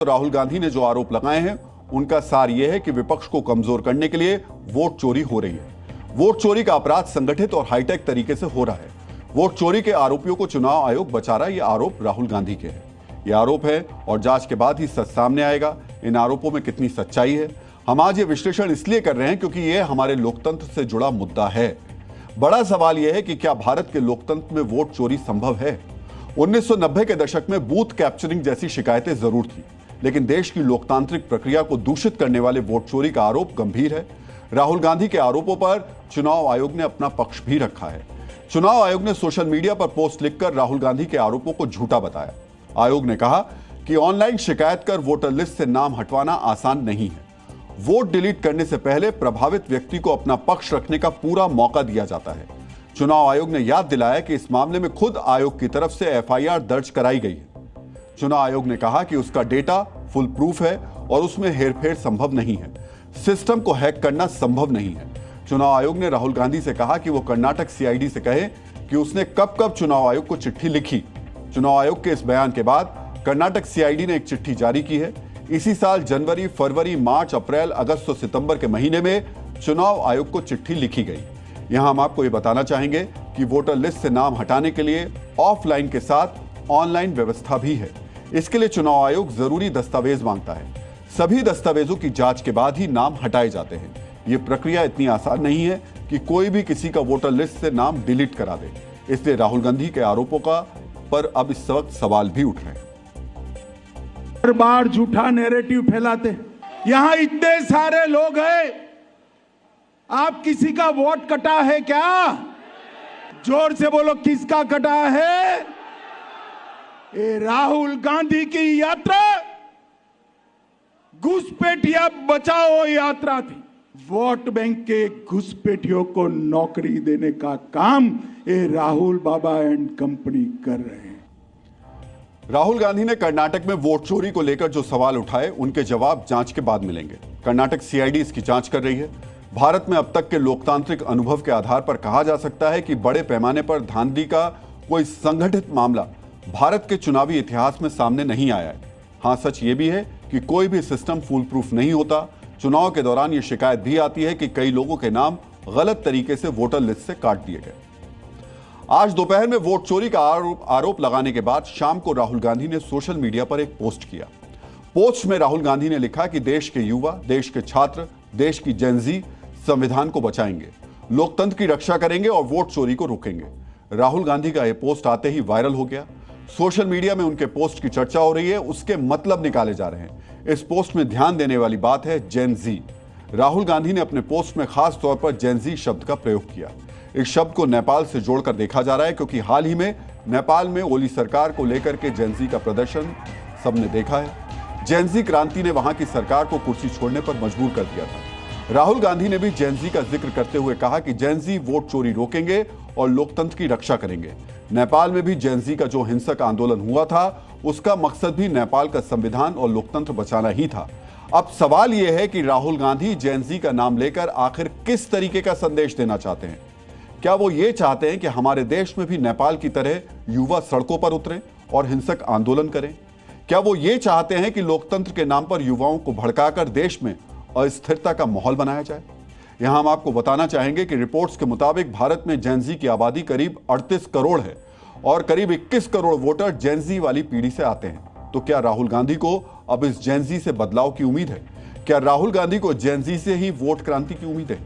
राहुल गांधी ने जो आरोप लगाए हैं उनका सार यह है कि विपक्ष को कमजोर करने के लिए वोट चोरी हो रही है। वोट चोरी का अपराध संगठित और हाईटेक तरीके से हो रहा है। वोट चोरी के आरोपियों को चुनाव आयोग बचा रहा है, यह आरोप राहुल गांधी के हैं। यह आरोप है और जांच के बाद ही सच सामने आएगा इन आरोपों में कितनी सच्चाई है। हम आज ये विश्लेषण इसलिए कर रहे हैं क्योंकि यह हमारे लोकतंत्र से जुड़ा मुद्दा है। बड़ा सवाल यह है कि क्या भारत के लोकतंत्र में वोट चोरी संभव है। 1990 के दशक में बूथ कैप्चरिंग जैसी शिकायतें जरूर थी, लेकिन देश की लोकतांत्रिक प्रक्रिया को दूषित करने वाले वोट चोरी का आरोप गंभीर है। राहुल गांधी के आरोपों पर चुनाव आयोग ने अपना पक्ष भी रखा है। चुनाव आयोग ने सोशल मीडिया पर पोस्ट लिखकर राहुल गांधी के आरोपों को झूठा बताया। आयोग ने कहा कि ऑनलाइन शिकायत कर वोटर लिस्ट से नाम हटवाना आसान नहीं है। वोट डिलीट करने से पहले प्रभावित व्यक्ति को अपना पक्ष रखने का पूरा मौका दिया जाता है। चुनाव आयोग ने याद दिलाया कि इस मामले में खुद आयोग की तरफ से एफआईआर दर्ज कराई गई है। चुनाव आयोग ने कहा कि उसका डेटा फुल प्रूफ है और उसमें हेरफेर संभव नहीं है। सिस्टम को हैक करना संभव नहीं है। चुनाव आयोग ने राहुल गांधी से कहा कि वो कर्नाटक सीआईडी से कहे कि उसने कब कब चुनाव आयोग को चिट्ठी लिखी। चुनाव आयोग के इस बयान के बाद कर्नाटक सीआईडी ने एक चिट्ठी जारी की है। इसी साल जनवरी, फरवरी, मार्च, अप्रैल, अगस्त और सितंबर के महीने में चुनाव आयोग को चिट्ठी लिखी गई। यहां हम आपको ये बताना चाहेंगे कि वोटर लिस्ट से नाम हटाने के लिए ऑफलाइन के साथ ऑनलाइन व्यवस्था भी है। इसके लिए चुनाव आयोग जरूरी दस्तावेज मांगता है। सभी दस्तावेजों की जांच के बाद ही नाम हटाए जाते हैं। यह प्रक्रिया इतनी आसान नहीं है कि कोई भी किसी का वोटर लिस्ट से नाम डिलीट करा दे। इसलिए राहुल गांधी के आरोपों का पर अब इस वक्त सवाल भी उठ रहे हैं। हर बार झूठा नैरेटिव फैलाते। यहां इतने सारे लोग हैं, आप किसी का वोट कटा है क्या? जोर से बोलो, किसका कटा है? ये राहुल गांधी की यात्रा घुसपैठिया बचाओ यात्रा थी। वोट बैंक के घुसपैठियों को नौकरी देने का काम ये राहुल बाबा एंड कंपनी कर रहे हैं। राहुल गांधी ने कर्नाटक में वोट चोरी को लेकर जो सवाल उठाए उनके जवाब जांच के बाद मिलेंगे। कर्नाटक सीआईडी इसकी जांच कर रही है। भारत में अब तक के लोकतांत्रिक अनुभव के आधार पर कहा जा सकता है कि बड़े पैमाने पर धांधली का कोई संगठित मामला भारत के चुनावी इतिहास में सामने नहीं आया है। हां, सच यह भी है कि कोई भी सिस्टम फूल प्रूफ नहीं होता। चुनाव के दौरान यह शिकायत भी आती है कि कई लोगों के नाम गलत तरीके से वोटर लिस्ट से काट दिए गए। आज दोपहर में वोट चोरी का आरोप लगाने के बाद शाम को राहुल गांधी ने सोशल मीडिया पर एक पोस्ट किया। पोस्ट में राहुल गांधी ने लिखा कि देश के युवा, देश के छात्र, देश की जेनजी संविधान को बचाएंगे, लोकतंत्र की रक्षा करेंगे और वोट चोरी को रोकेंगे। राहुल गांधी का यह पोस्ट आते ही वायरल हो गया। सोशल मीडिया में उनके पोस्ट की चर्चा हो रही है, उसके मतलब निकाले जा रहे हैं। इस पोस्ट में ध्यान देने वाली बात है जेन जी। राहुल गांधी ने अपने पोस्ट में खास तौर पर जेन जी शब्द का प्रयोग किया। इस शब्द को नेपाल से जोड़कर देखा जा रहा है क्योंकि हाल ही में नेपाल में ओली सरकार को लेकर के जेन जी का प्रदर्शन सबने देखा है। जेन जी क्रांति ने वहां की सरकार को कुर्सी छोड़ने पर मजबूर कर दिया था। राहुल गांधी ने भी जेन जी का जिक्र करते हुए कहा कि जेन जी वोट चोरी रोकेंगे और लोकतंत्र की रक्षा करेंगे। नेपाल में भी जेन जी का जो हिंसक आंदोलन हुआ था उसका मकसद भी नेपाल का संविधान और लोकतंत्र बचाना ही था। अब सवाल यह है कि राहुल गांधी जेन जी का नाम लेकर आखिर किस तरीके का संदेश देना चाहते हैं। क्या वो ये चाहते हैं कि हमारे देश में भी नेपाल की तरह युवा सड़कों पर उतरें और हिंसक आंदोलन करें? क्या वो ये चाहते हैं कि लोकतंत्र के नाम पर युवाओं को भड़काकर देश में अस्थिरता का माहौल बनाया जाए? यहां हम आपको बताना चाहेंगे कि रिपोर्ट्स के मुताबिक भारत में जेनजी की आबादी करीब 38 करोड़ है और करीब 21 करोड़ वोटर जेनजी वाली पीढ़ी से आते हैं। तो क्या राहुल गांधी को अब इस जेनजी से बदलाव की उम्मीद है? क्या राहुल गांधी को जेनजी से ही वोट क्रांति की उम्मीद है?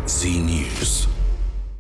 जी न्यूज़।